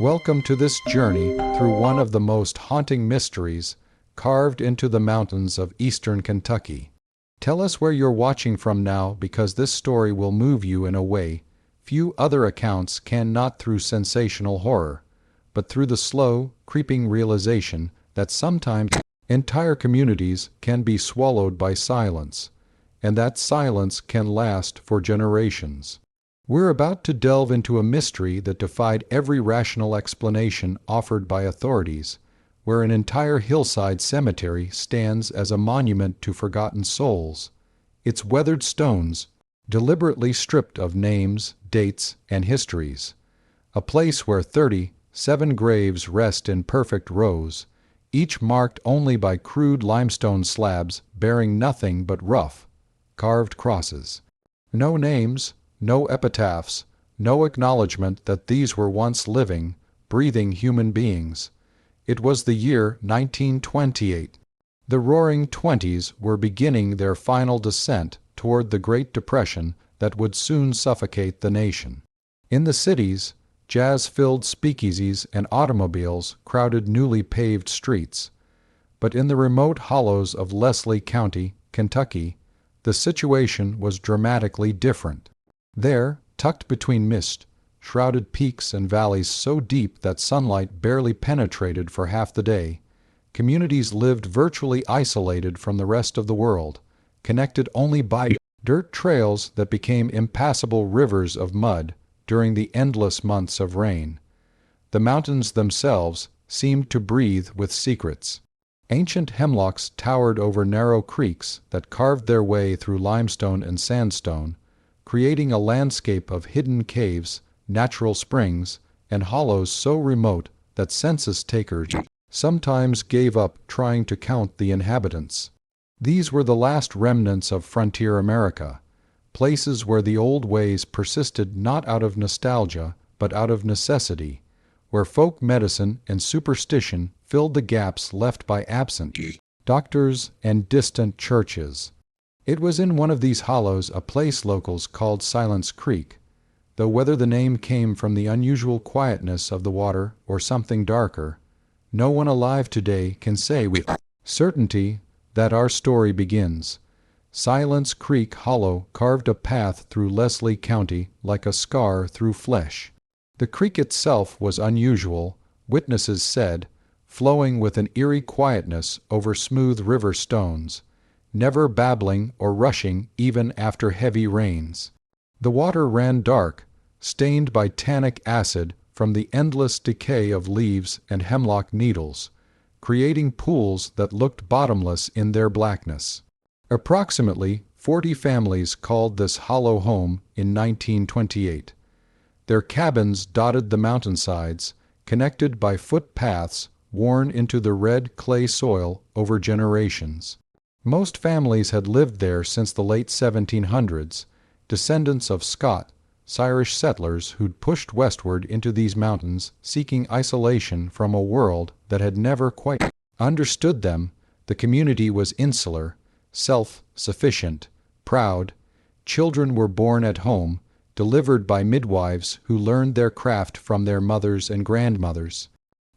Welcome to this journey through one of the most haunting mysteries carved into the mountains of eastern Kentucky. Tell us where you're watching from now, because this story will move you in a way few other accounts can, not through sensational horror, but through the slow, creeping realization that sometimes entire communities can be swallowed by silence, and that silence can last for generations. We're about to delve into a mystery that defied every rational explanation offered by authorities, where an entire hillside cemetery stands as a monument to forgotten souls, its weathered stones deliberately stripped of names, dates, and histories. A place where 37 graves rest in perfect rows, each marked only by crude limestone slabs bearing nothing but rough, carved crosses. No names, no epitaphs, no acknowledgment that these were once living, breathing human beings. It was the year 1928. The Roaring Twenties were beginning their final descent toward the Great Depression that would soon suffocate the nation. In the cities, jazz-filled speakeasies and automobiles crowded newly paved streets. But in the remote hollows of Leslie County, Kentucky, the situation was dramatically different. There, tucked between mist-shrouded peaks and valleys so deep that sunlight barely penetrated for half the day, communities lived virtually isolated from the rest of the world, connected only by dirt trails that became impassable rivers of mud during the endless months of rain. The mountains themselves seemed to breathe with secrets. Ancient hemlocks towered over narrow creeks that carved their way through limestone and sandstone, creating a landscape of hidden caves, natural springs, and hollows so remote that census takers sometimes gave up trying to count the inhabitants. These were the last remnants of frontier America, places where the old ways persisted not out of nostalgia but out of necessity, where folk medicine and superstition filled the gaps left by absent doctors and distant churches. It was in one of these hollows, a place locals called Silence Creek, though whether the name came from the unusual quietness of the water or something darker, no one alive today can say with certainty that our story begins. Silence Creek Hollow carved a path through Leslie County like a scar through flesh. The creek itself was unusual, witnesses said, flowing with an eerie quietness over smooth river stones, never babbling or rushing even after heavy rains. The water ran dark, stained by tannic acid from the endless decay of leaves and hemlock needles, creating pools that looked bottomless in their blackness. Approximately 40 families called this hollow home in 1928. Their cabins dotted the mountainsides, connected by footpaths worn into the red clay soil over generations. Most families had lived there since the late 1700s, descendants of Irish settlers who'd pushed westward into these mountains seeking isolation from a world that had never quite understood them. The community was insular, self-sufficient, proud. Children were born at home, delivered by midwives who learned their craft from their mothers and grandmothers.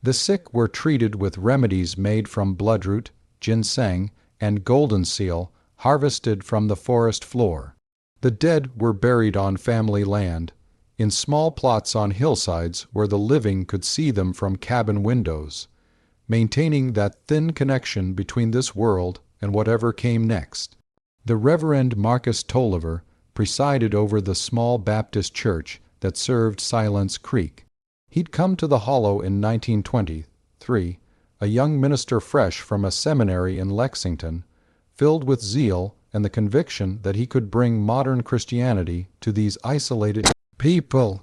The sick were treated with remedies made from bloodroot, ginseng, and golden seal harvested from the forest floor. The dead were buried on family land, in small plots on hillsides where the living could see them from cabin windows, maintaining that thin connection between this world and whatever came next. The Reverend Marcus Tolliver presided over the small Baptist church that served Silence Creek. He'd come to the hollow in 1923, a young minister fresh from a seminary in Lexington, filled with zeal and the conviction that he could bring modern Christianity to these isolated people.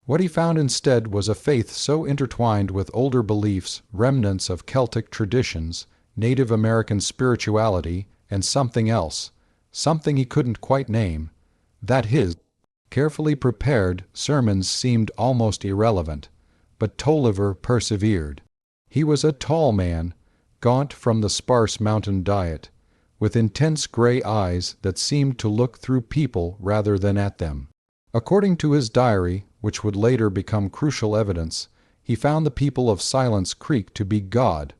What he found instead was a faith so intertwined with older beliefs, remnants of Celtic traditions, Native American spirituality, and something else, something he couldn't quite name, that his carefully prepared sermons seemed almost irrelevant. But Tolliver persevered. He was a tall man, gaunt from the sparse mountain diet, with intense gray eyes that seemed to look through people rather than at them. According to his diary, which would later become crucial evidence, He found the people of Silence Creek to be God,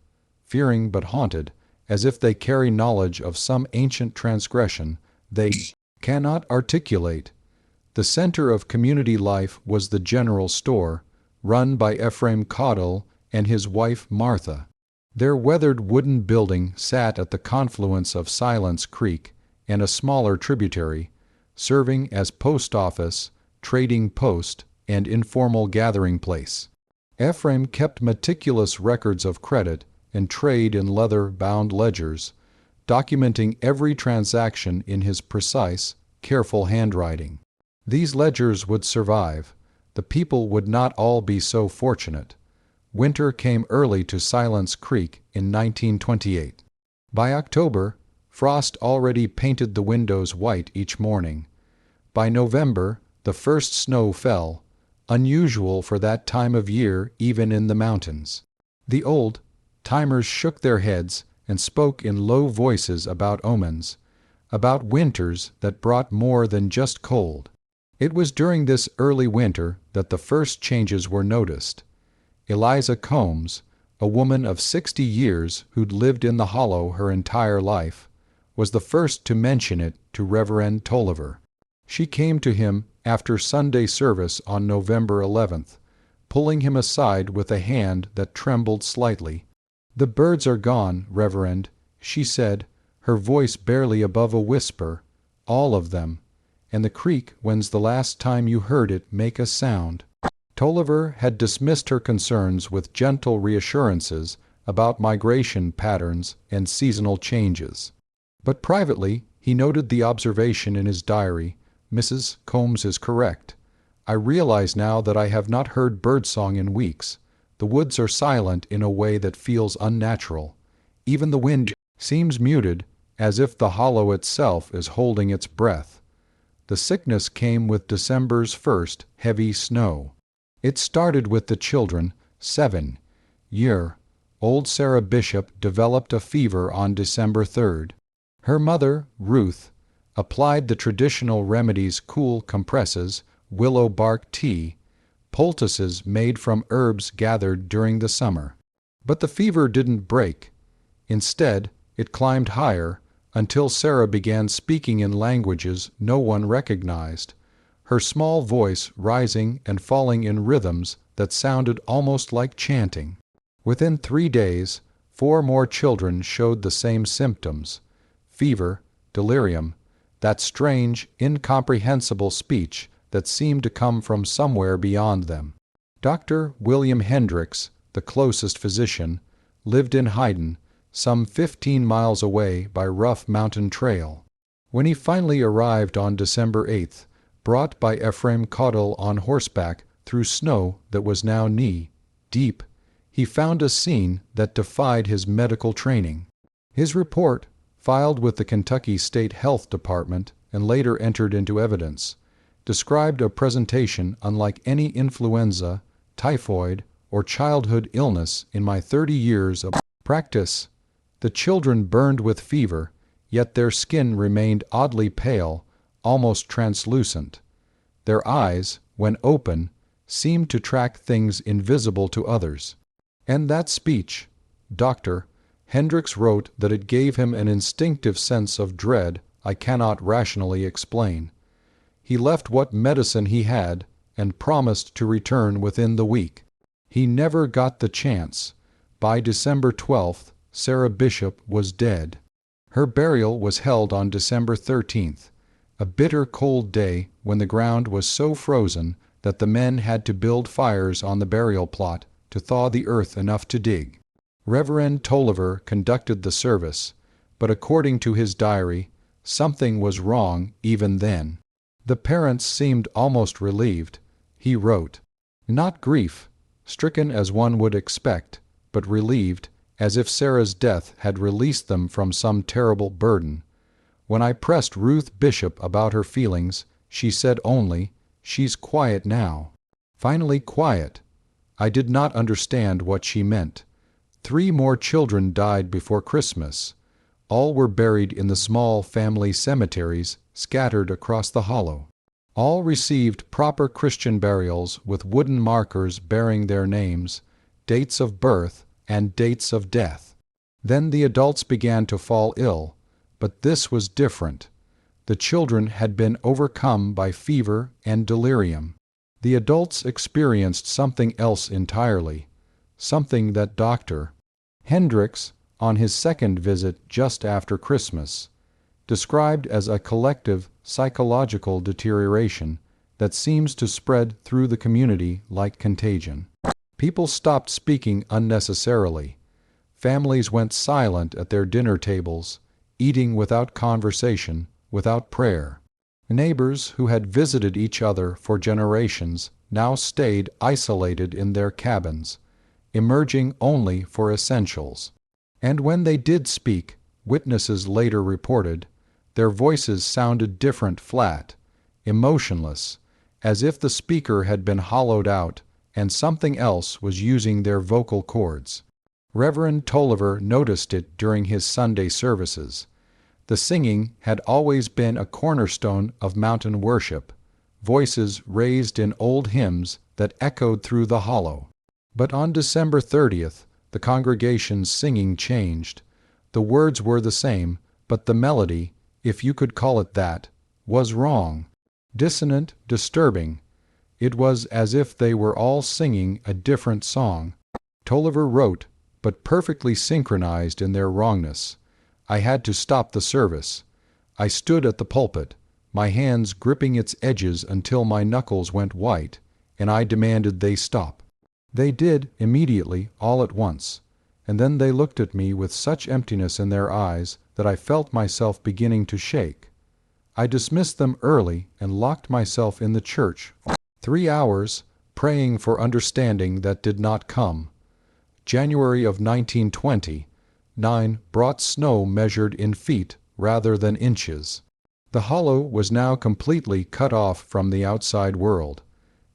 fearing but haunted, as if they carry knowledge of some ancient transgression they cannot articulate. The center of community life was the general store, run by Ephraim Caudle and his wife Martha. Their weathered wooden building sat at the confluence of Silence Creek and a smaller tributary, serving as post office, trading post, and informal gathering place. Ephraim kept meticulous records of credit and trade in leather-bound ledgers, documenting every transaction in his precise, careful handwriting. These ledgers would survive. The people would not all be so fortunate. Winter came early to Silence Creek in 1928. By October, frost already painted the windows white each morning. By November, the first snow fell, unusual for that time of year even in the mountains. The old-timers shook their heads and spoke in low voices about omens, about winters that brought more than just cold. It was during this early winter that the first changes were noticed. Eliza Combs, a woman of 60 years who'd lived in the hollow her entire life, was the first to mention it to Reverend Tolliver. She came to him after Sunday service on November 11th, pulling him aside with a hand that trembled slightly. "The birds are gone, Reverend," she said, her voice barely above a whisper. "All of them. And the creek, when's the last time you heard it make a sound?" Tolliver had dismissed her concerns with gentle reassurances about migration patterns and seasonal changes. But privately, he noted the observation in his diary, "Mrs. Combs is correct. I realize now that I have not heard birdsong in weeks. The woods are silent in a way that feels unnatural. Even the wind seems muted, as if the hollow itself is holding its breath." The sickness came with December's first heavy snow. It started with the children. 7-year-old Sarah Bishop developed a fever on December 3rd. Her mother, Ruth, applied the traditional remedies: cool compresses, willow bark tea, poultices made from herbs gathered during the summer. But the fever didn't break. Instead, it climbed higher until Sarah began speaking in languages no one recognized, her small voice rising and falling in rhythms that sounded almost like chanting. Within 3 days, 4 more children showed the same symptoms: fever, delirium, that strange, incomprehensible speech that seemed to come from somewhere beyond them. Dr. William Hendricks, the closest physician, lived in Hayden, some 15 miles away by Rough Mountain Trail. When he finally arrived on December 8th, brought by Ephraim Caudle on horseback through snow that was now knee-deep, he found a scene that defied his medical training. His report, filed with the Kentucky State Health Department and later entered into evidence, described a presentation unlike any influenza, typhoid, or childhood illness in my 30 years of practice. The children burned with fever, yet their skin remained oddly pale, almost translucent. Their eyes, when open, seemed to track things invisible to others. And that speech, Dr. Hendricks wrote that it gave him an instinctive sense of dread I cannot rationally explain. He left what medicine he had and promised to return within the week. He never got the chance. By December 12th, Sarah Bishop was dead. Her burial was held on December 13th, a bitter cold day when the ground was so frozen that the men had to build fires on the burial plot to thaw the earth enough to dig. Reverend Tolliver conducted the service, but according to his diary, something was wrong even then. The parents seemed almost relieved. He wrote, "Not grief, stricken as one would expect, but relieved, as if Sarah's death had released them from some terrible burden. When I pressed Ruth Bishop about her feelings, she said only, 'She's quiet now.' Finally quiet. I did not understand what she meant. 3 more children died before Christmas. All were buried in the small family cemeteries scattered across the hollow. All received proper Christian burials with wooden markers bearing their names, dates of birth, and dates of death. Then the adults began to fall ill, but this was different. The children had been overcome by fever and delirium. The adults experienced something else entirely, something that Dr. Hendricks, on his second visit just after Christmas, described as a collective psychological deterioration that seems to spread through the community like contagion. People stopped speaking unnecessarily. Families went silent at their dinner tables, eating without conversation, without prayer. Neighbors who had visited each other for generations now stayed isolated in their cabins, emerging only for essentials. And when they did speak, witnesses later reported, their voices sounded different, flat, emotionless, as if the speaker had been hollowed out and something else was using their vocal cords. Reverend Tolliver noticed it during his Sunday services. The singing had always been a cornerstone of mountain worship, voices raised in old hymns that echoed through the hollow. But on December 30th, the congregation's singing changed. The words were the same, but the melody, if you could call it that, was wrong, dissonant, disturbing. It was as if they were all singing a different song. Tolliver wrote, but perfectly synchronized in their wrongness. I had to stop the service. I stood at the pulpit, my hands gripping its edges until my knuckles went white, and I demanded they stop. They did immediately, all at once, and then they looked at me with such emptiness in their eyes that I felt myself beginning to shake. I dismissed them early and locked myself in the church for 3 hours, praying for understanding that did not come. January of 1920, 9 brought snow measured in feet rather than inches. The hollow was now completely cut off from the outside world,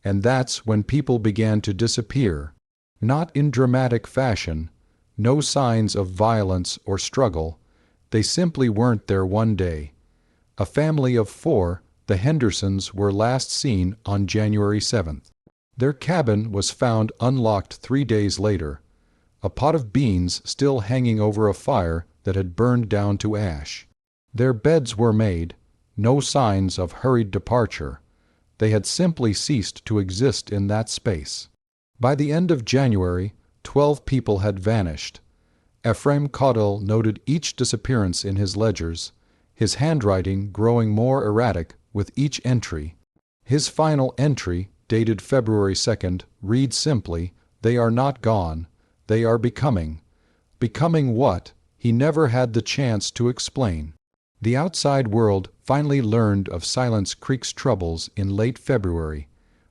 and that's when people began to disappear, not in dramatic fashion, no signs of violence or struggle. They simply weren't there one day. A family of 4, the Hendersons, were last seen on January 7th. Their cabin was found unlocked 3 days later, a pot of beans still hanging over a fire that had burned down to ash. Their beds were made, no signs of hurried departure. They had simply ceased to exist in that space. By the end of January, 12 people had vanished. Ephraim Caudill noted each disappearance in his ledgers, his handwriting growing more erratic with each entry. His final entry, dated February 2nd, reads simply, "They are not gone. They are becoming." Becoming what? He never had the chance to explain. The outside world finally learned of Silence Creek's troubles in late February,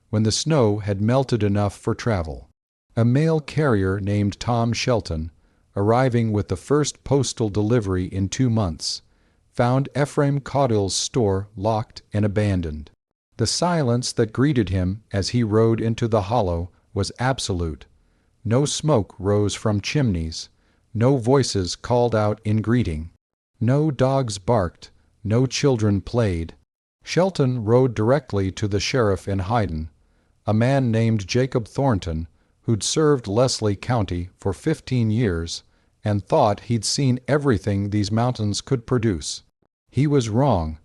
when the snow had melted enough for travel. A mail carrier named Tom Shelton, arriving with the first postal delivery in 2 months, found Ephraim Caudill's store locked and abandoned. The silence that greeted him as he rode into the hollow was absolute. No smoke rose from chimneys, no voices called out in greeting. No dogs barked, no children played. Shelton rode directly to the sheriff in Hyden, a man named Jacob Thornton, who'd served Leslie County for 15 years and thought he'd seen everything these mountains could produce. He was wrong.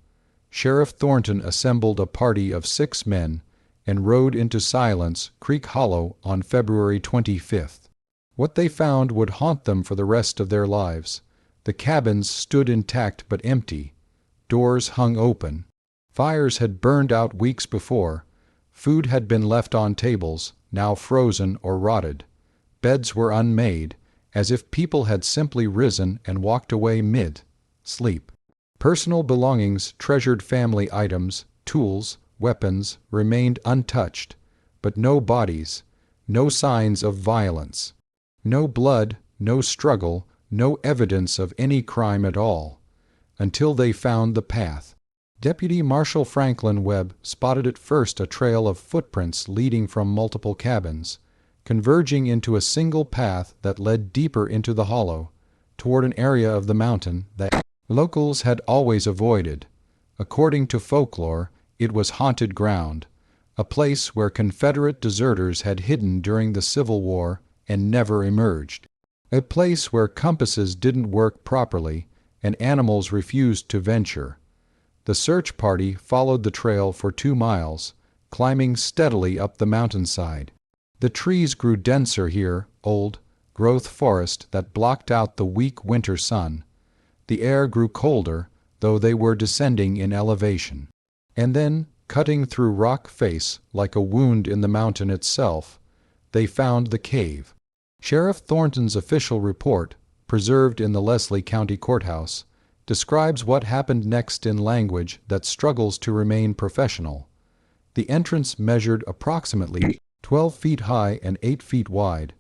Sheriff Thornton assembled a party of 6 men and rode into Silence Creek Hollow on February 25th. What they found would haunt them for the rest of their lives. The cabins stood intact but empty. Doors hung open. Fires had burned out weeks before. Food had been left on tables, now frozen or rotted. Beds were unmade, as if people had simply risen and walked away mid-sleep. Personal belongings, treasured family items, tools, weapons remained untouched, but no bodies, no signs of violence. No blood, no struggle, no evidence of any crime at all, until they found the path. Deputy Marshal Franklin Webb spotted at first a trail of footprints leading from multiple cabins, converging into a single path that led deeper into the hollow, toward an area of the mountain that locals had always avoided. According to folklore, It was haunted ground, a place where Confederate deserters had hidden during the Civil War and never emerged. A place where compasses didn't work properly and animals refused to venture. The search party followed the trail for 2 miles, climbing steadily up the mountainside. The trees grew denser here, old-growth forest that blocked out the weak winter sun. The air grew colder, though they were descending in elevation. And then, cutting through rock face like a wound in the mountain itself, they found the cave. Sheriff Thornton's official report, preserved in the Leslie County Courthouse, describes what happened next in language that struggles to remain professional. The entrance measured approximately 12 feet high and 8 feet wide.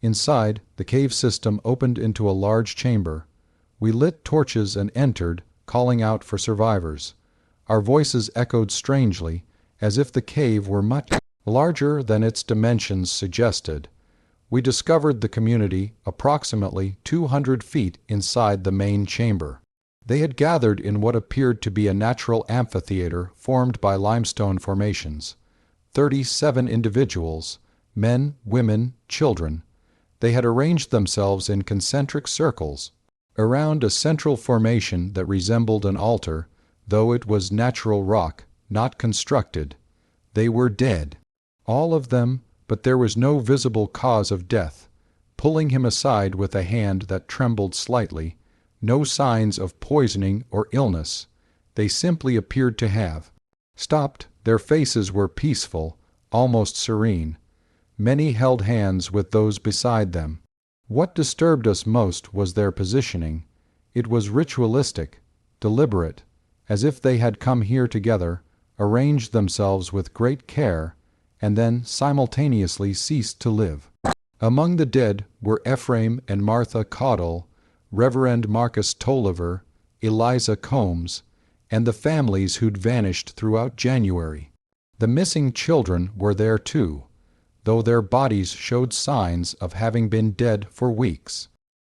Inside, the cave system opened into a large chamber. We lit torches and entered, calling out for survivors. Our voices echoed strangely, as if the cave were much larger than its dimensions suggested. We discovered the community approximately 200 feet inside the main chamber. They had gathered in what appeared to be a natural amphitheater formed by limestone formations. 37 individuals, men, women, children. They had arranged themselves in concentric circles around a central formation that resembled an altar, though it was natural rock, not constructed. They were dead. All of them, but there was no visible cause of death. Pulling him aside with a hand that trembled slightly, no signs of poisoning or illness. They simply appeared to have stopped. Their faces were peaceful, almost serene. Many held hands with those beside them. What disturbed us most was their positioning. It was ritualistic, deliberate, as if they had come here together, arranged themselves with great care, and then simultaneously ceased to live. Among the dead were Ephraim and Martha Caudle, Reverend Marcus Tolliver, Eliza Combs, and the families who'd vanished throughout January. The missing children were there too, though their bodies showed signs of having been dead for weeks.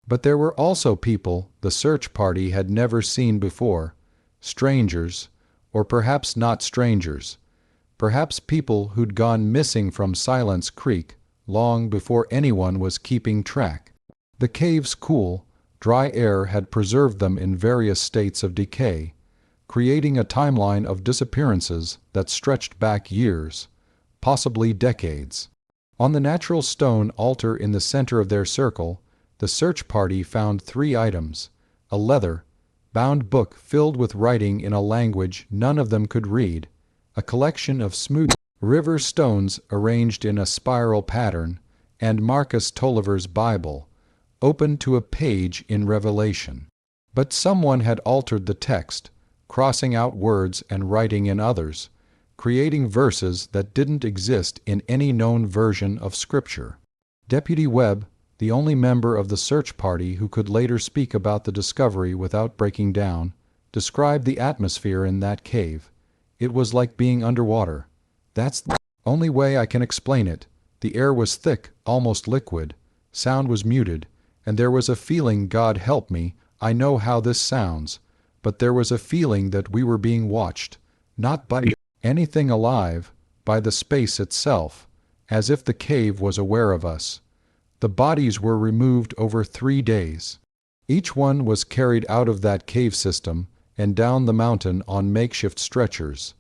But there were also people the search party had never seen before, strangers, or perhaps not strangers, perhaps people who'd gone missing from Silence Creek long before anyone was keeping track. The cave's cool, dry air had preserved them in various states of decay, creating a timeline of disappearances that stretched back years, possibly decades. On the natural stone altar in the center of their circle, the search party found 3 items: a leather-bound book filled with writing in a language none of them could read, a collection of smooth river stones arranged in a spiral pattern, and Marcus Tolliver's Bible, open to a page in Revelation. But someone had altered the text, crossing out words and writing in others, creating verses that didn't exist in any known version of Scripture. Deputy Webb, the only member of the search party who could later speak about the discovery without breaking down, described the atmosphere in that cave. It was like being underwater. That's the only way I can explain it. The air was thick, almost liquid. Sound was muted, and there was a feeling, God help me, I know how this sounds, but there was a feeling that we were being watched, not by anything alive, by the space itself, as if the cave was aware of us. The bodies were removed over 3 days. Each one was carried out of that cave system and down the mountain on makeshift stretchers.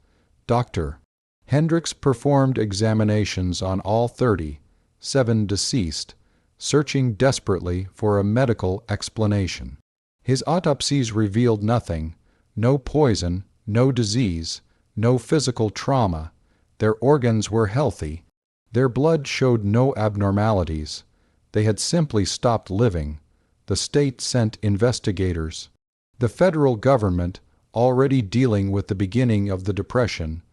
Dr. Hendricks performed examinations on all 37 deceased, searching desperately for a medical explanation. His autopsies revealed nothing: no poison, no disease, no physical trauma. Their organs were healthy. Their blood showed no abnormalities. They had simply stopped living. The state sent investigators. The federal government, already dealing with the beginning of the Depression,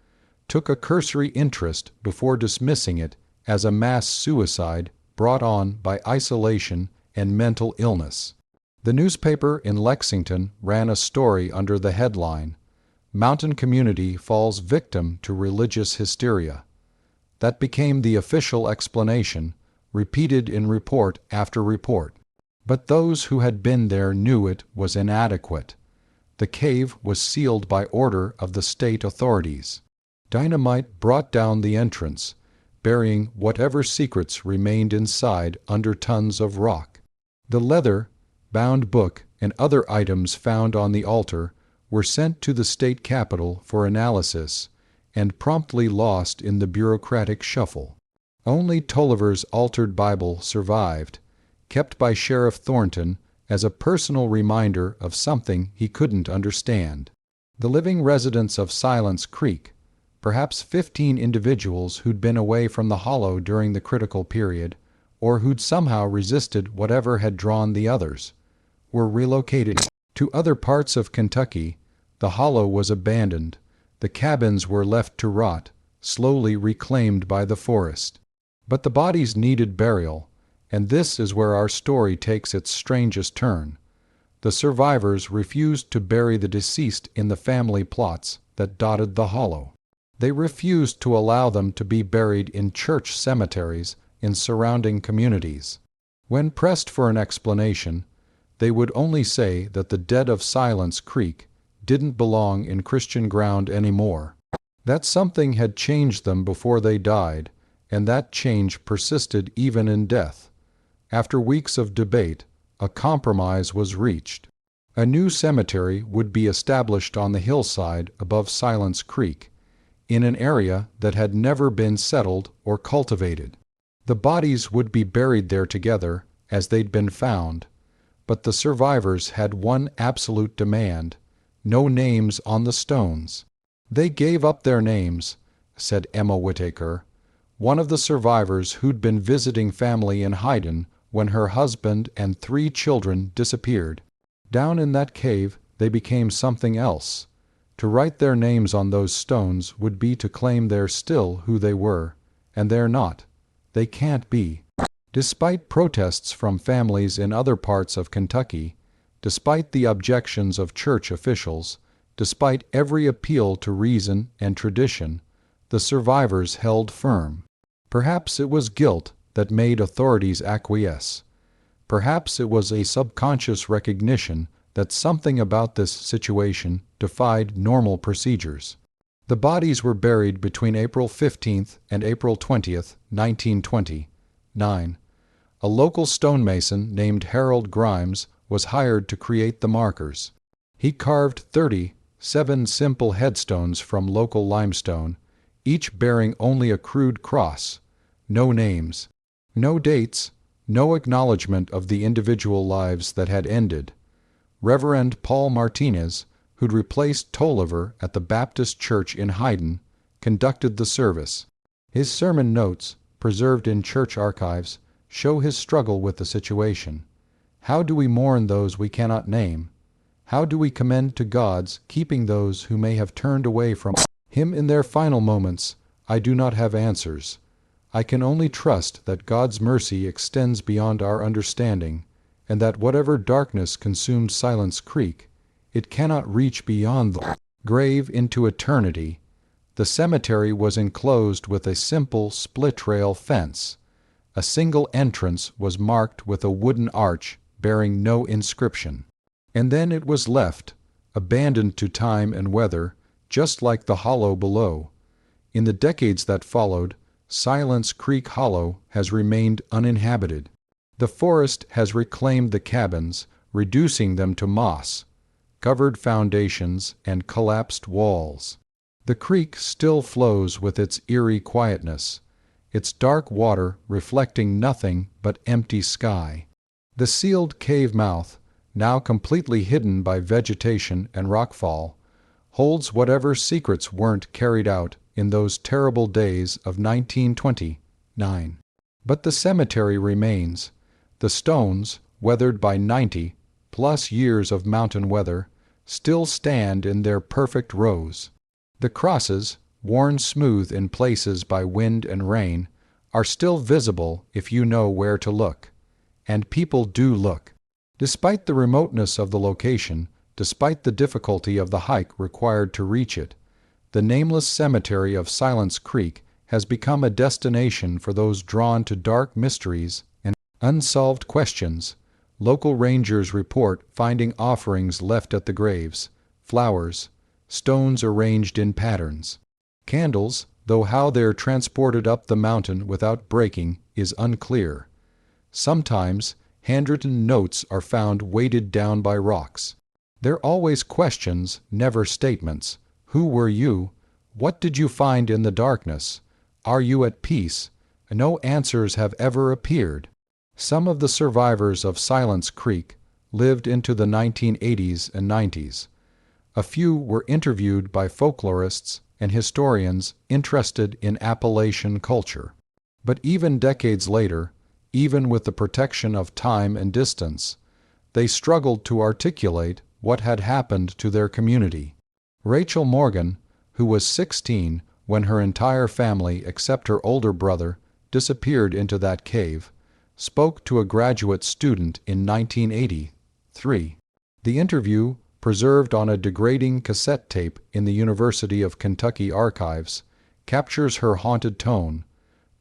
took a cursory interest before dismissing it as a mass suicide brought on by isolation and mental illness. The newspaper in Lexington ran a story under the headline, "Mountain Community Falls Victim to Religious Hysteria." That became the official explanation, repeated in report after report. But those who had been there knew it was inadequate. The cave was sealed by order of the state authorities. Dynamite brought down the entrance, burying whatever secrets remained inside under tons of rock. The leather, bound book, and other items found on the altar were sent to the state capitol for analysis and promptly lost in the bureaucratic shuffle. Only Tolliver's altered Bible survived, kept by Sheriff Thornton as a personal reminder of something he couldn't understand. The living residents of Silence Creek, perhaps 15 individuals who'd been away from the hollow during the critical period, or who'd somehow resisted whatever had drawn the others, were relocated to other parts of Kentucky. The hollow was abandoned. The cabins were left to rot, slowly reclaimed by the forest. But the bodies needed burial, and this is where our story takes its strangest turn. The survivors refused to bury the deceased in the family plots that dotted the hollow. They refused to allow them to be buried in church cemeteries in surrounding communities. When pressed for an explanation, they would only say that the dead of Silence Creek didn't belong in Christian ground anymore. That something had changed them before they died, and that change persisted even in death. After weeks of debate, a compromise was reached. A new cemetery would be established on the hillside above Silence Creek, in an area that had never been settled or cultivated. The bodies would be buried there together as they'd been found, but the survivors had one absolute demand: no names on the stones. They gave up their names, said Emma Whittaker, one of the survivors who'd been visiting family in Hyden when her husband and 3 children disappeared. Down in that cave, they became something else. To write their names on those stones would be to claim they're still who they were, and they're not. They can't be. Despite protests from families in other parts of Kentucky, despite the objections of church officials, despite every appeal to reason and tradition, the survivors held firm. Perhaps it was guilt that made authorities acquiesce. Perhaps it was a subconscious recognition that something about this situation defied normal procedures. The bodies were buried between April 15th and April 20th, 1929. A local stonemason named Harold Grimes was hired to create the markers. He carved 37 simple headstones from local limestone, each bearing only a crude cross. No names, no dates, no acknowledgment of the individual lives that had ended. Reverend Paul Martinez, who'd replaced Tolliver at the Baptist Church in Hyden, conducted the service. His sermon notes, preserved in church archives, show his struggle with the situation. How do we mourn those we cannot name? How do we commend to God's keeping those who may have turned away from Him in their final moments? I do not have answers. I can only trust that God's mercy extends beyond our understanding, and that whatever darkness consumed Silence Creek, it cannot reach beyond the grave into eternity. The cemetery was enclosed with a simple split-rail fence. A single entrance was marked with a wooden arch bearing no inscription. And then it was left, abandoned to time and weather, just like the hollow below. In the decades that followed, Silence Creek Hollow has remained uninhabited. The forest has reclaimed the cabins, reducing them to moss, covered foundations, and collapsed walls. The creek still flows with its eerie quietness, its dark water reflecting nothing but empty sky. The sealed cave mouth, now completely hidden by vegetation and rockfall, holds whatever secrets weren't carried out in those terrible days of 1929. But the cemetery remains. The stones, weathered by 90+ years of mountain weather, still stand in their perfect rows. The crosses, worn smooth in places by wind and rain, are still visible if you know where to look. And people do look. Despite the remoteness of the location, despite the difficulty of the hike required to reach it, the nameless cemetery of Silence Creek has become a destination for those drawn to dark mysteries and unsolved questions. Local rangers report finding offerings left at the graves, flowers, stones arranged in patterns. Candles, though how they're transported up the mountain without breaking, is unclear. Sometimes, handwritten notes are found weighted down by rocks. They're always questions, never statements. Who were you? What did you find in the darkness? Are you at peace? No answers have ever appeared. Some of the survivors of Silence Creek lived into the 1980s and 90s. A few were interviewed by folklorists and historians interested in Appalachian culture. But even decades later, even with the protection of time and distance, they struggled to articulate what had happened to their community. Rachel Morgan, who was 16 when her entire family except her older brother disappeared into that cave, spoke to a graduate student in 1983. The interview, preserved on a degrading cassette tape in the University of Kentucky archives, captures her haunted tone.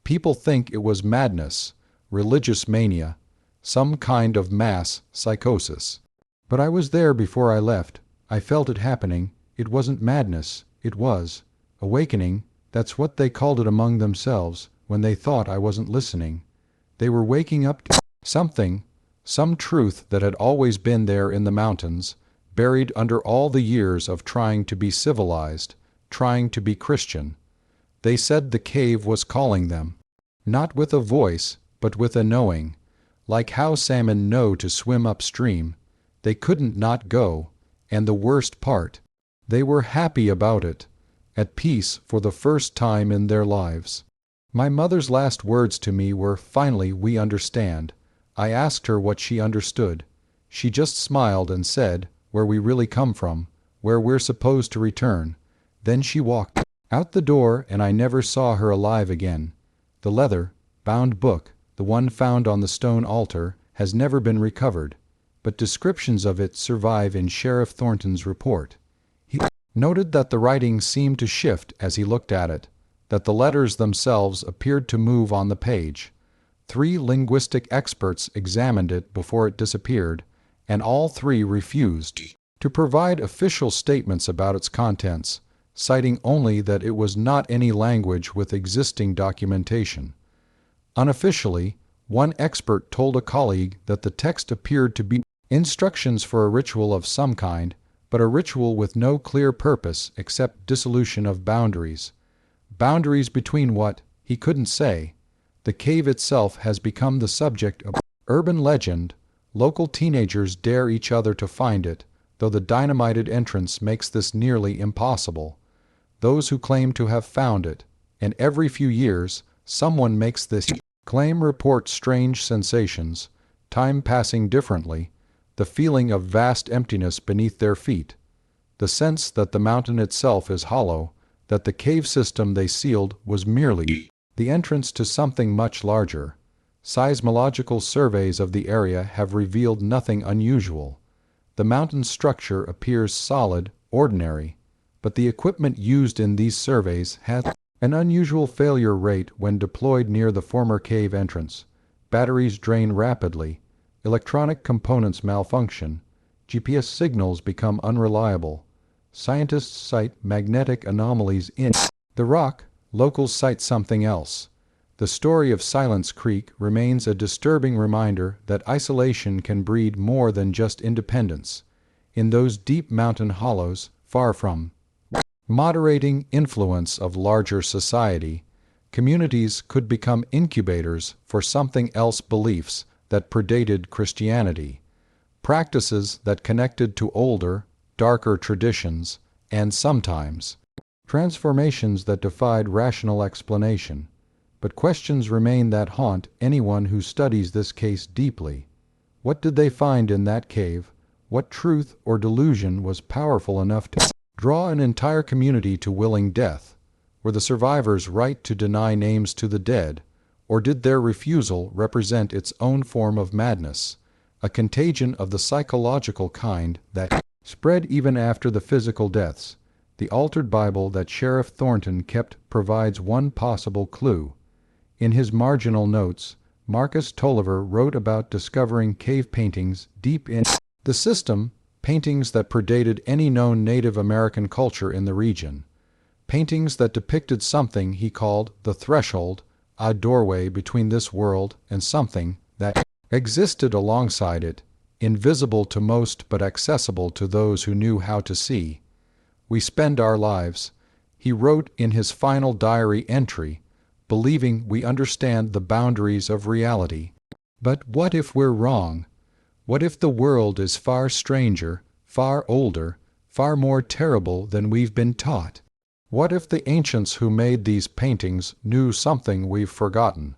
People think it was madness, religious mania, some kind of mass psychosis. But I was there before I left. I felt it happening. It wasn't madness. It was awakening. That's what they called it among themselves when they thought I wasn't listening. They were waking up to something, some truth that had always been there in the mountains, buried under all the years of trying to be civilized, trying to be Christian. They said the cave was calling them, not with a voice, but with a knowing. Like how salmon know to swim upstream, they couldn't not go, and the worst part, they were happy about it, at peace for the first time in their lives. My mother's last words to me were, "Finally, we understand." I asked her what she understood. She just smiled and said, "Where we really come from, where we're supposed to return." Then she walked out the door, and I never saw her alive again. The leather-bound book, the one found on the stone altar, has never been recovered, but descriptions of it survive in Sheriff Thornton's report. He noted that the writing seemed to shift as he looked at it, that the letters themselves appeared to move on the page. 3 linguistic experts examined it before it disappeared, and all 3 refused to provide official statements about its contents, citing only that it was not any language with existing documentation. Unofficially, one expert told a colleague that the text appeared to be instructions for a ritual of some kind, but a ritual with no clear purpose except dissolution of boundaries. Boundaries between what? He couldn't say. The cave itself has become the subject of urban legend. Local teenagers dare each other to find it, though the dynamited entrance makes this nearly impossible. Those who claim to have found it, and every few years someone makes this claim, report strange sensations, time passing differently, the feeling of vast emptiness beneath their feet, the sense that the mountain itself is hollow, that the cave system they sealed was merely the entrance to something much larger. Seismological surveys of the area have revealed nothing unusual. The mountain structure appears solid, ordinary, but the equipment used in these surveys had an unusual failure rate when deployed near the former cave entrance. Batteries drain rapidly, electronic components malfunction, GPS signals become unreliable. Scientists cite magnetic anomalies in the rock. Locals cite something else. The story of Silence Creek remains a disturbing reminder that isolation can breed more than just independence. In those deep mountain hollows, far from moderating influence of larger society, communities could become incubators for something else, beliefs that predated Christianity, practices that connected to older, darker traditions, and sometimes transformations that defied rational explanation. But questions remain that haunt anyone who studies this case deeply. What did they find in that cave? What truth or delusion was powerful enough to draw an entire community to willing death? Were the survivors right to deny names to the dead, or did their refusal represent its own form of madness, a contagion of the psychological kind that spread even after the physical deaths? The altered Bible that Sheriff Thornton kept provides one possible clue. In his marginal notes, Marcus Tolliver wrote about discovering cave paintings deep in the system, paintings that predated any known Native American culture in the region. paintings that depicted something he called the threshold, a doorway between this world and something that existed alongside it, invisible to most but accessible to those who knew how to see. We spend our lives, he wrote in his final diary entry, believing we understand the boundaries of reality. But what if we're wrong? What if the world is far stranger, far older, far more terrible than we've been taught? What if the ancients who made these paintings knew something we've forgotten,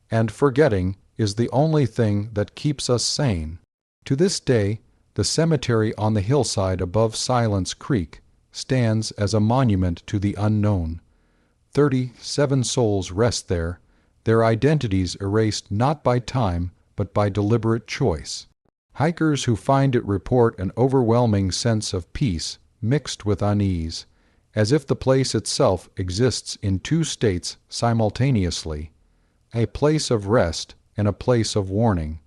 and forgetting is the only thing that keeps us sane? To this day, the cemetery on the hillside above Silence Creek stands as a monument to the unknown. 37 souls rest there, their identities erased not by time but by deliberate choice. Hikers who find it report an overwhelming sense of peace mixed with unease, as if the place itself exists in two states simultaneously, a place of rest and a place of warning.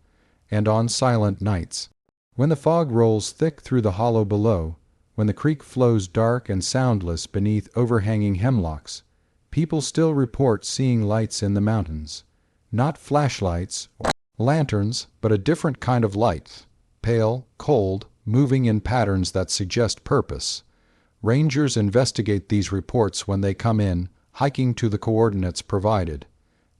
And on silent nights, when the fog rolls thick through the hollow below, when the creek flows dark and soundless beneath overhanging hemlocks, people still report seeing lights in the mountains. Not flashlights or lanterns, but a different kind of light, pale, cold, moving in patterns that suggest purpose. Rangers investigate these reports when they come in, hiking to the coordinates provided.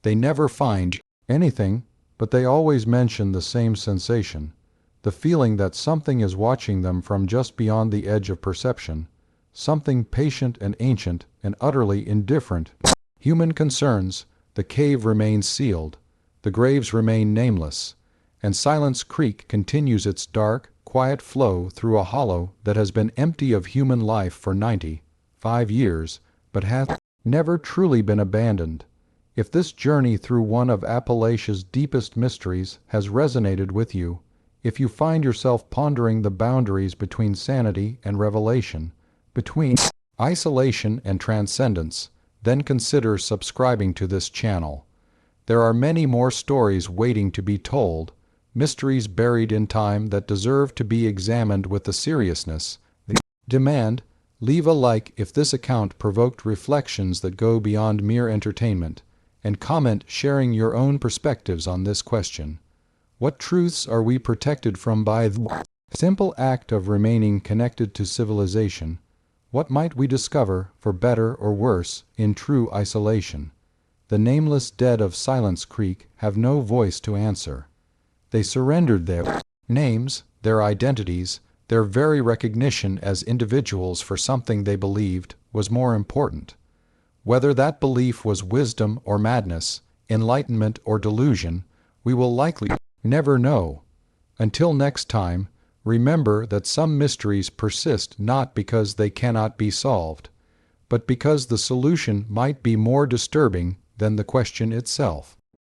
They never find anything, but they always mention the same sensation, the feeling that something is watching them from just beyond the edge of perception, something patient and ancient and utterly indifferent. Human concerns, the cave remains sealed, the graves remain nameless, and Silence Creek continues its dark, quiet flow through a hollow that has been empty of human life for 95 years, but hath never truly been abandoned. If this journey through one of Appalachia's deepest mysteries has resonated with you, if you find yourself pondering the boundaries between sanity and revelation, between isolation and transcendence, then consider subscribing to this channel. There are many more stories waiting to be told, mysteries buried in time that deserve to be examined with the seriousness they demand. Leave a like if this account provoked reflections that go beyond mere entertainment, and comment sharing your own perspectives on this question. What truths are we protected from by the simple act of remaining connected to civilization? What might we discover, for better or worse, in true isolation? The nameless dead of Silence Creek have no voice to answer. They surrendered their names, their identities, their very recognition as individuals for something they believed was more important. Whether that belief was wisdom or madness, enlightenment or delusion, we will likely never know. Until next time, remember that some mysteries persist not because they cannot be solved, but because the solution might be more disturbing than the question itself.